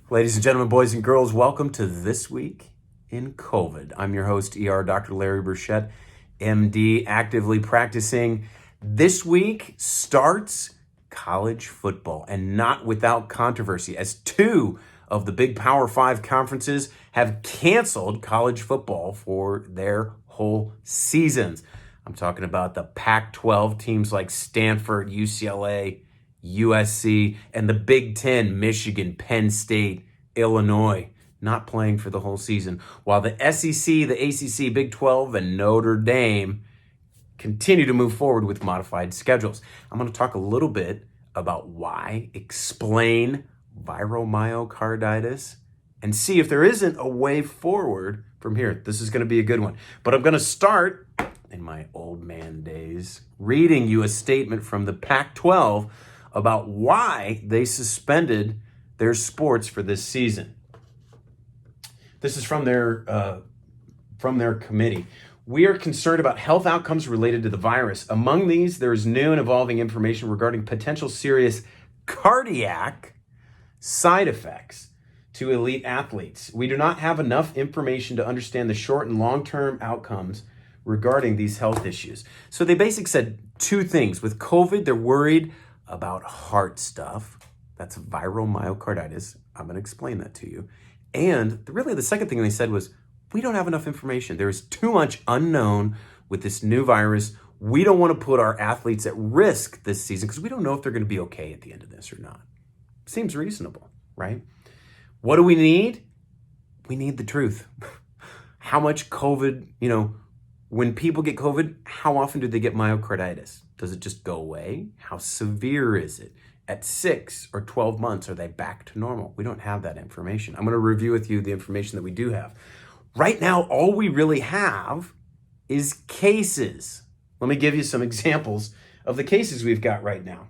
Ladies and gentlemen, boys and girls, welcome to This Week in COVID. I'm your host, Dr. Larry Burchett, MD, actively practicing. This week starts college football, and not without controversy, as two of the big Power 5 conferences have canceled college football for their whole seasons. I'm talking about the Pac-12 teams like Stanford, UCLA, USC, and the Big Ten, Michigan, Penn State, Illinois, not playing for the whole season, while the SEC, the ACC, Big 12, and Notre Dame continue to move forward with modified schedules. I'm going to talk a little bit about why, explain viral myocarditis, and see if there isn't a way forward from here. This is going to be a good one. But I'm going to start, in my old man days, reading you a statement from the Pac-12 about why they suspended their sports for this season. This is from their committee. We are concerned about health outcomes related to the virus. Among these, there is new and evolving information regarding potential serious cardiac side effects to elite athletes. We do not have enough information to understand the short and long-term outcomes regarding these health issues. So they basically said two things. With COVID, they're worried about heart stuff. That's viral myocarditis. I'm going to explain that to you. And really the second thing they said was, we don't have enough information. There is too much unknown with this new virus. We don't want to put our athletes at risk this season because we don't know if they're going to be okay at the end of this or not. Seems reasonable, right? What do we need? We need the truth. How much COVID, when people get COVID, how often do they get myocarditis? Does it just go away? How severe is it? At 6 or 12 months, are they back to normal? We don't have that information. I'm going to review with you the information that we do have. Right now, all we really have is cases. Let me give you some examples of the cases we've got right now.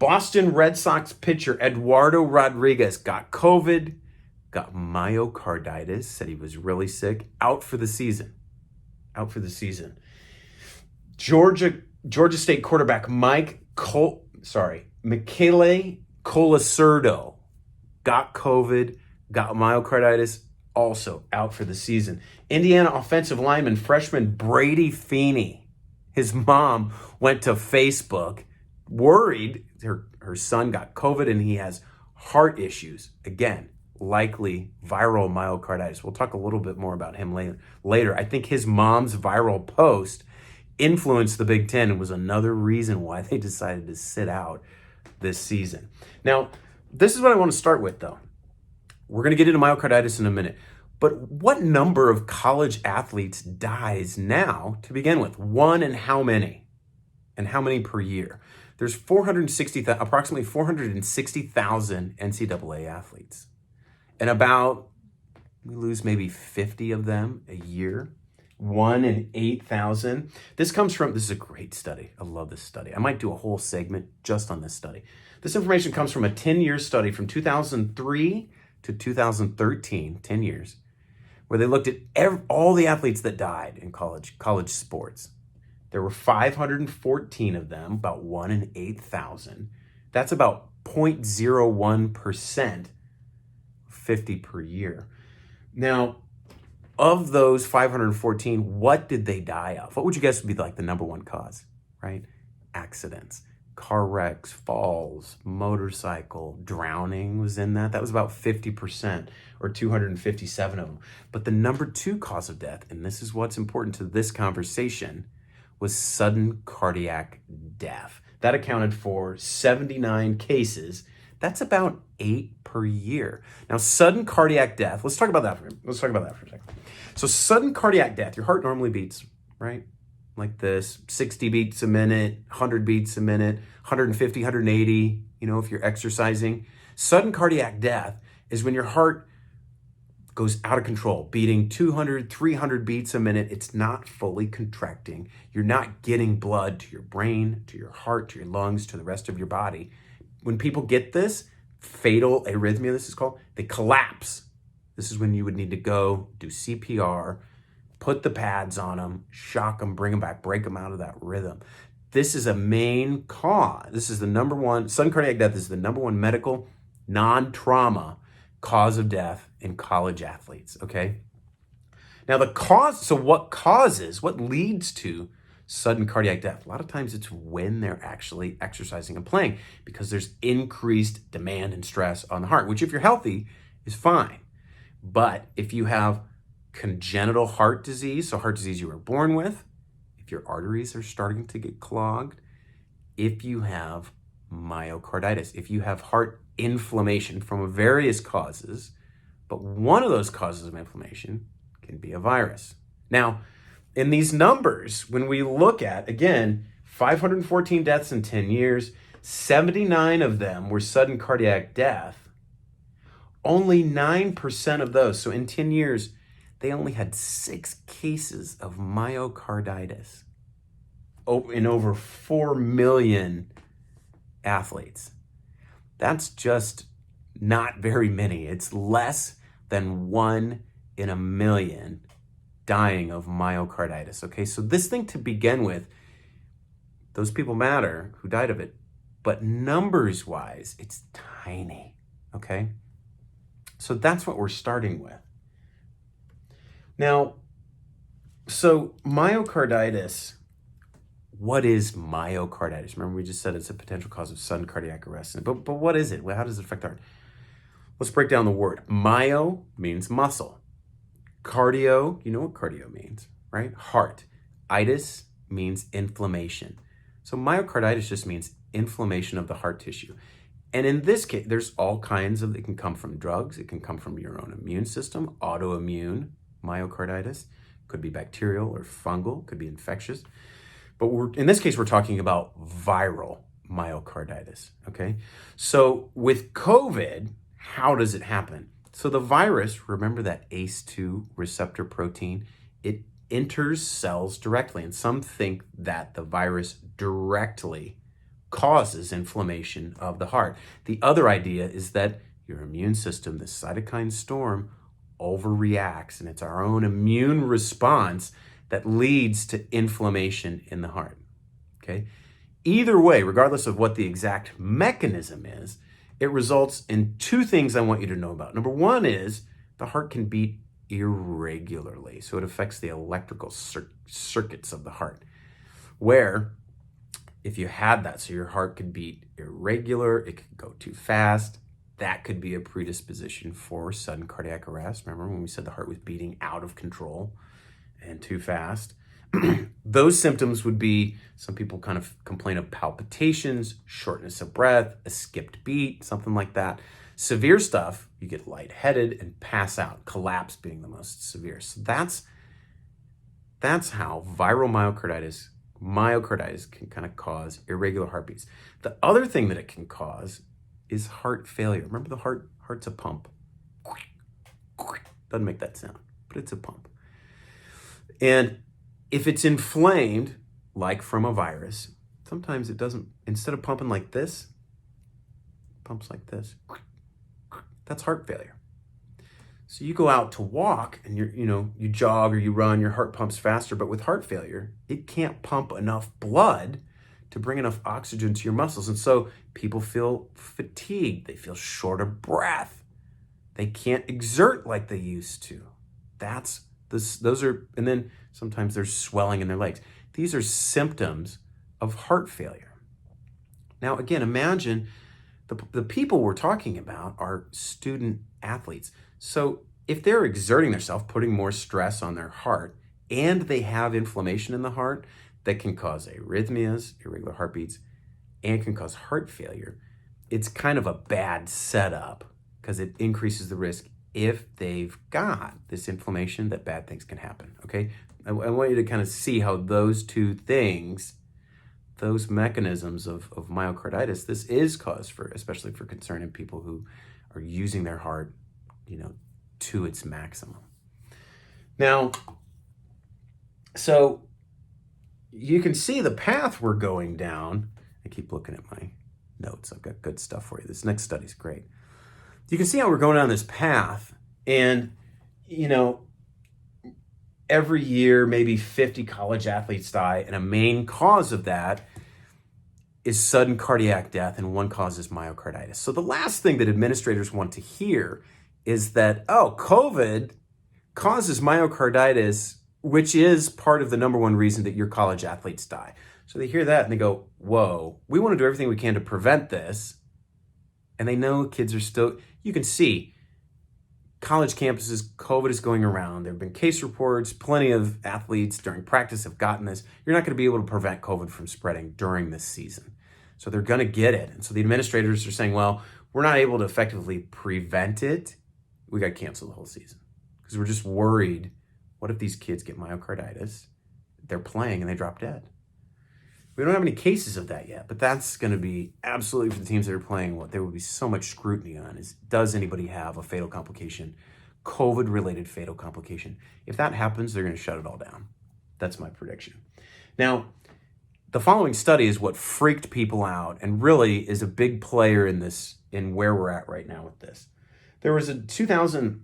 Boston Red Sox pitcher Eduardo Rodriguez got COVID, got myocarditis, said he was really sick, out for the season. Georgia State quarterback Michele Colasurdo got COVID, got myocarditis, also out for the season. Indiana offensive lineman freshman Brady Feeney, his mom went to Facebook worried her son got COVID and he has heart issues. Again, likely viral myocarditis. We'll talk a little bit more about him later. I think his mom's viral post influenced the Big Ten and was another reason why they decided to sit out this season. Now, this is what I want to start with, though. We're going to get into myocarditis in a minute. But what number of college athletes dies now to begin with? One, and how many? And how many per year? There's approximately 460,000 NCAA athletes. And we lose maybe 50 of them a year. 1 in 8,000. This is a great study. I love this study. I might do a whole segment just on this study. This information comes from a 10-year study from 2003 to 2013, 10 years, where they looked at all the athletes that died in college sports. There were 514 of them, about 1 in 8,000. That's about 0.01%, 50 per year. Now, of those 514, what did they die of? What would you guess would be like the number one cause, right? Accidents, car wrecks, falls, motorcycle, drowning was in that. That was about 50%, or 257 of them. But the number two cause of death, and this is what's important to this conversation, was sudden cardiac death. That accounted for 79 cases. That's about 8 per year. Now, sudden cardiac death, let's talk about that for a second. So sudden cardiac death, your heart normally beats, right? Like this, 60 beats a minute, 100 beats a minute, 150, 180, if you're exercising. Sudden cardiac death is when your heart goes out of control, beating 200, 300 beats a minute. It's not fully contracting. You're not getting blood to your brain, to your heart, to your lungs, to the rest of your body. When people get this, fatal arrhythmia, this is called, they collapse. This is when you would need to go do CPR, put the pads on them, shock them, bring them back, break them out of that rhythm. This is a main cause. This is the number one, sudden cardiac death is the number one medical non-trauma cause of death in college athletes, okay? Now what leads to sudden cardiac death? A lot of times it's when they're actually exercising and playing because there's increased demand and stress on the heart, which if you're healthy is fine. But if you have congenital heart disease, so heart disease you were born with, if your arteries are starting to get clogged, if you have myocarditis, if you have heart inflammation from various causes, but one of those causes of inflammation can be a virus. Now, in these numbers, when we look at, again, 514 deaths in 10 years, 79 of them were sudden cardiac death. Only 9% of those, so in 10 years, they only had 6 cases of myocarditis in over 4 million athletes. That's just not very many. It's less than 1 in a million dying of myocarditis. Okay, so this thing to begin with, those people matter who died of it, but numbers wise, it's tiny. Okay, so that's what we're starting with. Now, so myocarditis, what is myocarditis? Remember, we just said it's a potential cause of sudden cardiac arrest. But what is it? Well, how does it affect the heart? Let's break down the word. Myo means muscle. Cardio, you know what cardio means, right? Heart. Itis means inflammation. So myocarditis just means inflammation of the heart tissue. And in this case, there's all kinds of, it can come from drugs. It can come from your own immune system, autoimmune myocarditis. Could be bacterial or fungal, could be infectious. But in this case, we're talking about viral myocarditis, okay? So with COVID, how does it happen? So the virus, remember that ACE2 receptor protein, it enters cells directly. And some think that the virus directly causes inflammation of the heart. The other idea is that your immune system, the cytokine storm, overreacts, and it's our own immune response that leads to inflammation in the heart, okay? Either way, regardless of what the exact mechanism is, it results in 2 things I want you to know about. Number 1 is the heart can beat irregularly, so it affects the electrical circuits of the heart, where if you had that, so your heart could beat irregular, it could go too fast, that could be a predisposition for sudden cardiac arrest. Remember when we said the heart was beating out of control and too fast? Those symptoms would be, some people kind of complain of palpitations, shortness of breath, a skipped beat, something like that. Severe stuff, you get lightheaded and pass out, collapse being the most severe. So that's how viral myocarditis can kind of cause irregular heartbeats. The other thing that it can cause is heart failure. Remember, the heart's a pump. Doesn't make that sound, but it's a pump. And if it's inflamed, like from a virus, sometimes it doesn't, instead of pumping like this, it pumps like this. That's heart failure. So you go out to walk and you jog or you run, your heart pumps faster, but with heart failure, it can't pump enough blood to bring enough oxygen to your muscles. And so people feel fatigued. They feel short of breath. They can't exert like they used to. And then sometimes there's swelling in their legs. These are symptoms of heart failure. Now, again, imagine the people we're talking about are student athletes. So if they're exerting themselves, putting more stress on their heart, and they have inflammation in the heart, that can cause arrhythmias, irregular heartbeats, and can cause heart failure, it's kind of a bad setup because it increases the risk if they've got this inflammation that bad things can happen, okay? I want you to kind of see how those 2 things, those mechanisms of myocarditis, this is cause for, especially for concern in people who are using their heart, to its maximum. Now, so you can see the path we're going down. I keep looking at my notes. I've got good stuff for you. This next study is great. You can see how we're going down this path, and every year maybe 50 college athletes die, and a main cause of that is sudden cardiac death, and one cause is myocarditis. So the last thing that administrators want to hear is that, oh, COVID causes myocarditis, which is part of the number one reason that your college athletes die. So they hear that and they go, whoa, we want to do everything we can to prevent this. And they know kids are still, you can see college campuses, COVID is going around. There have been case reports. Plenty of athletes during practice have gotten this. You're not going to be able to prevent COVID from spreading during this season. So they're going to get it. And so the administrators are saying, well, we're not able to effectively prevent it. We got to cancel the whole season because we're just worried. What if these kids get myocarditis? They're playing and they drop dead. We don't have any cases of that yet, but that's going to be absolutely for the teams that are playing what there will be so much scrutiny on is, does anybody have a fatal complication, COVID-related fatal complication? If that happens, they're going to shut it all down. That's my prediction. Now, the following study is what freaked people out and really is a big player in this, in where we're at right now with this. There was a July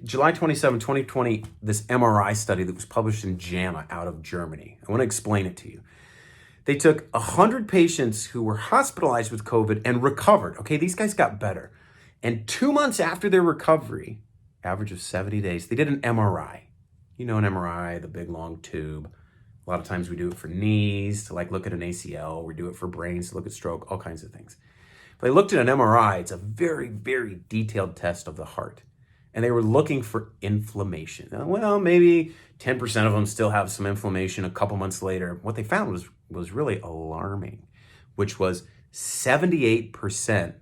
27, 2020, this MRI study that was published in JAMA out of Germany. I want to explain it to you. They took 100 patients who were hospitalized with COVID and recovered. Okay, these guys got better. And 2 months after their recovery, average of 70 days, they did an MRI. You know an MRI, the big long tube. A lot of times we do it for knees to like look at an ACL. We do it for brains to look at stroke, all kinds of things. They looked at an MRI. It's a very, very detailed test of the heart. And they were looking for inflammation. Well, maybe 10% of them still have some inflammation a couple months later. What they found was really alarming, which was 78%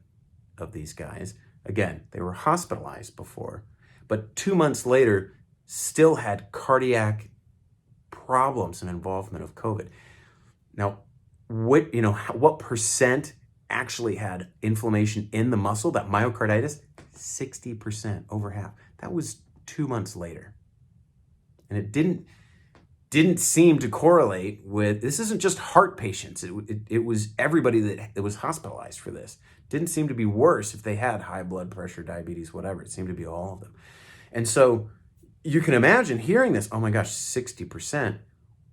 of these guys, again, they were hospitalized before, but 2 months later still had cardiac problems and involvement of COVID. Now, what percent actually had inflammation in the muscle, that myocarditis? 60%, over half. That was 2 months later. And it didn't seem to correlate with, this isn't just heart patients. It was everybody that was hospitalized for this. Didn't seem to be worse if they had high blood pressure, diabetes, whatever. It seemed to be all of them. And so you can imagine hearing this, oh my gosh, 60%.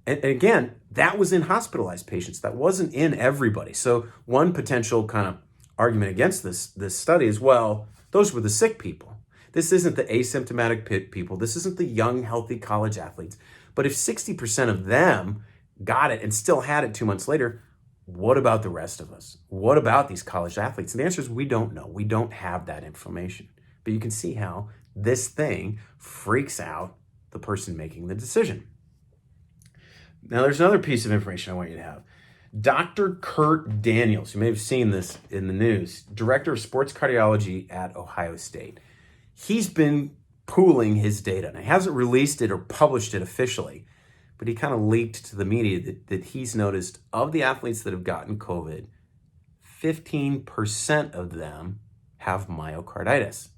And again, that was in hospitalized patients. That wasn't in everybody. So one potential kind of argument against this study is, well, those were the sick people. This isn't the asymptomatic people. This isn't the young, healthy college athletes. But if 60% of them got it and still had it 2 months later, what about the rest of us? What about these college athletes? And the answer is we don't know. We don't have that information. But you can see how this thing freaks out the person making the decision. Now, there's another piece of information I want you to have. Dr. Kurt Daniels, you may have seen this in the news, director of sports cardiology at Ohio State. He's been pooling his data. Now, he hasn't released it or published it officially, but he kind of leaked to the media that he's noticed of the athletes that have gotten COVID, 15% of them have myocarditis.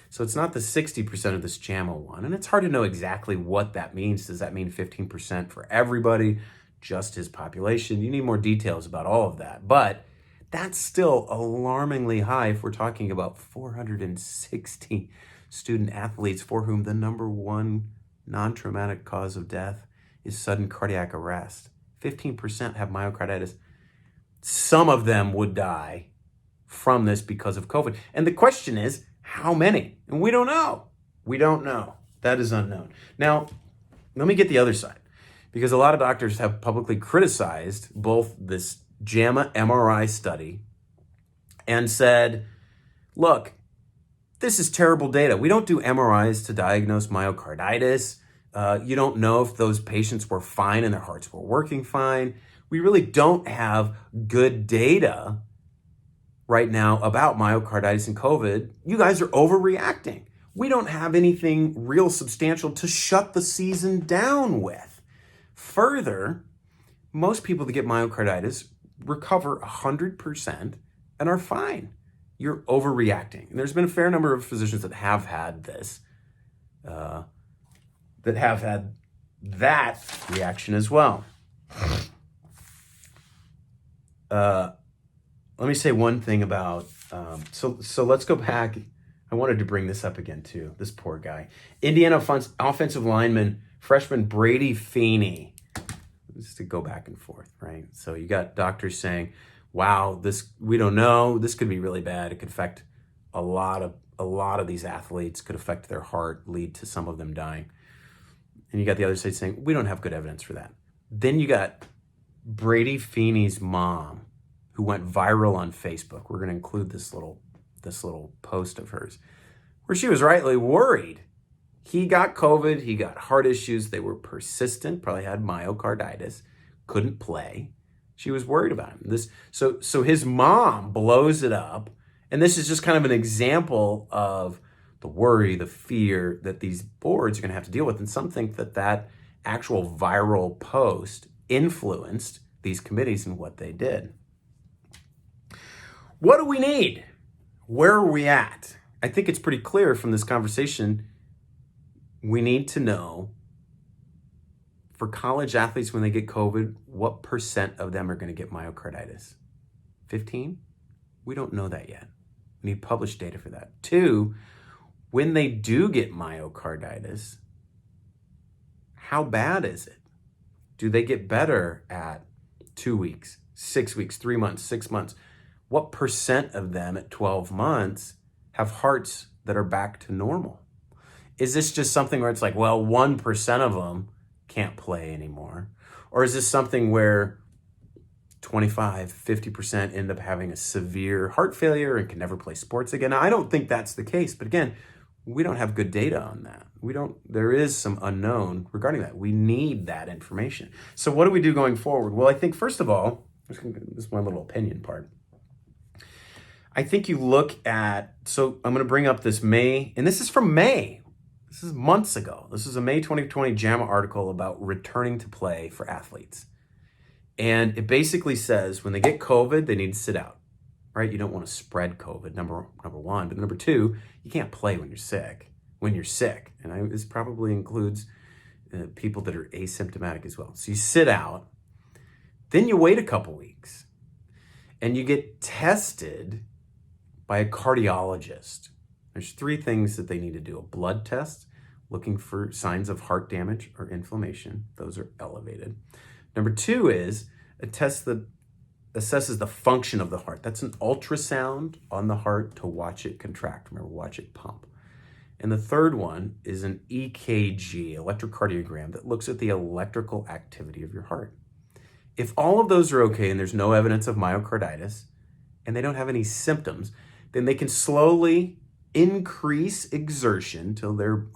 So it's not the 60% of this JAMA one, and it's hard to know exactly what that means. Does that mean 15% for everybody, just his population? You need more details about all of that, but that's still alarmingly high if we're talking about 460 student athletes for whom the number one non-traumatic cause of death is sudden cardiac arrest. 15% have myocarditis. Some of them would die from this because of COVID. And the question is, how many? And we don't know. We don't know. That is unknown. Now, let me get the other side, because a lot of doctors have publicly criticized both this JAMA MRI study and said, look, this is terrible data. We don't do MRIs to diagnose myocarditis. You don't know if those patients were fine and their hearts were working fine. We really don't have good data right now about myocarditis and COVID. You guys are overreacting. We don't have anything real substantial to shut the season down with. Further, most people that get myocarditis recover 100% and are fine. You're overreacting. And there's been a fair number of physicians that have had this, that have had that reaction as well. Let me say one thing about, so let's go back. I wanted to bring this up again too, this poor guy. Indiana offensive lineman, freshman Brady Feeney. Just to go back and forth, right? So you got doctors saying, wow, we don't know, this could be really bad. It could affect a lot of these athletes could affect their heart, lead to some of them dying. And you got the other side saying, we don't have good evidence for that. Then you got Brady Feeney's mom, who went viral on Facebook. We're going to include this little post of hers, where she was rightly worried. He got COVID, he got heart issues, they were persistent, probably had myocarditis, couldn't play. She was worried about him. So his mom blows it up, and this is just kind of an example of the worry, the fear that these boards are going to have to deal with. And some think that actual viral post influenced these committees and what they did. What do we need? Where are we at? I think it's pretty clear from this conversation, we need to know for college athletes when they get COVID, what percent of them are going to get myocarditis? 15? We don't know that yet. We need published data for that. 2, when they do get myocarditis, how bad is it? Do they get better at 2 weeks, 6 weeks, 3 months, 6 months? What percent of them at 12 months have hearts that are back to normal? Is this just something where it's like, well, 1% of them can't play anymore? Or is this something where 25, 50% end up having a severe heart failure and can never play sports again? Now, I don't think that's the case, but again, we don't have good data on that. There is some unknown regarding that. We need that information. So what do we do going forward? Well, I think first of all, this is my little opinion part. I think you look at, so I'm going to bring up this May, and this is from May. This is months ago. This is a May 2020 JAMA article about returning to play for athletes. And it basically says when they get COVID, they need to sit out, right? You don't want to spread COVID, number one. But number 2, you can't play when you're sick. And this probably includes people that are asymptomatic as well. So you sit out, then you wait a couple weeks, and you get tested by a cardiologist. There's 3 things that they need to do. A blood test, looking for signs of heart damage or inflammation. Those are elevated. Number 2 is a test that assesses the function of the heart. That's an ultrasound on the heart to watch it contract. Remember, watch it pump. And the third one is an EKG, electrocardiogram, that looks at the electrical activity of your heart. If all of those are okay and there's no evidence of myocarditis and they don't have any symptoms, then they can slowly increase exertion till they're,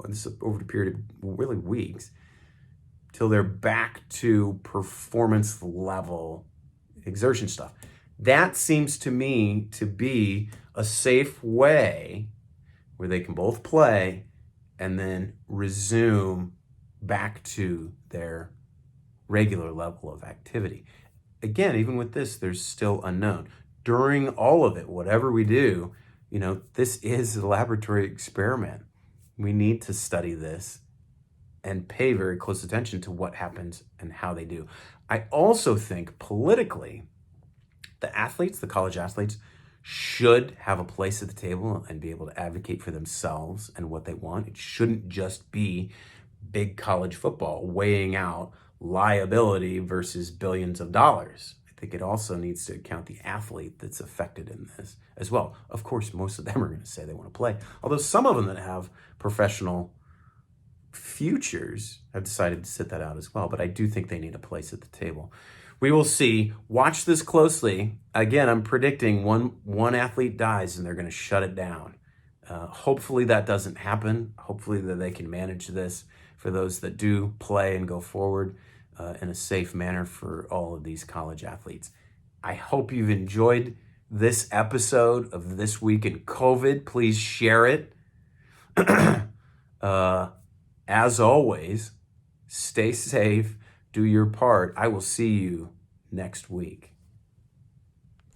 over a period of really weeks, till they're back to performance level exertion stuff. That seems to me to be a safe way where they can both play and then resume back to their regular level of activity. Again, even with this, there's still unknown. During all of it, whatever we do, this is a laboratory experiment. We need to study this and pay very close attention to what happens and how they do. I also think politically, the college athletes, should have a place at the table and be able to advocate for themselves and what they want. It shouldn't just be big college football weighing out liability versus billions of dollars. I think it also needs to account the athlete that's affected in this as well. Of course, most of them are going to say they want to play, although some of them that have professional futures have decided to sit that out as well. But I do think they need a place at the table. We will see. Watch this closely. Again, I'm predicting one athlete dies and they're going to shut it down. Hopefully that doesn't happen. Hopefully that they can manage this for those that do play and go forward in a safe manner for all of these college athletes. I hope you've enjoyed this episode of This Week in COVID. Please share it. As always, stay safe, do your part. I will see you next week.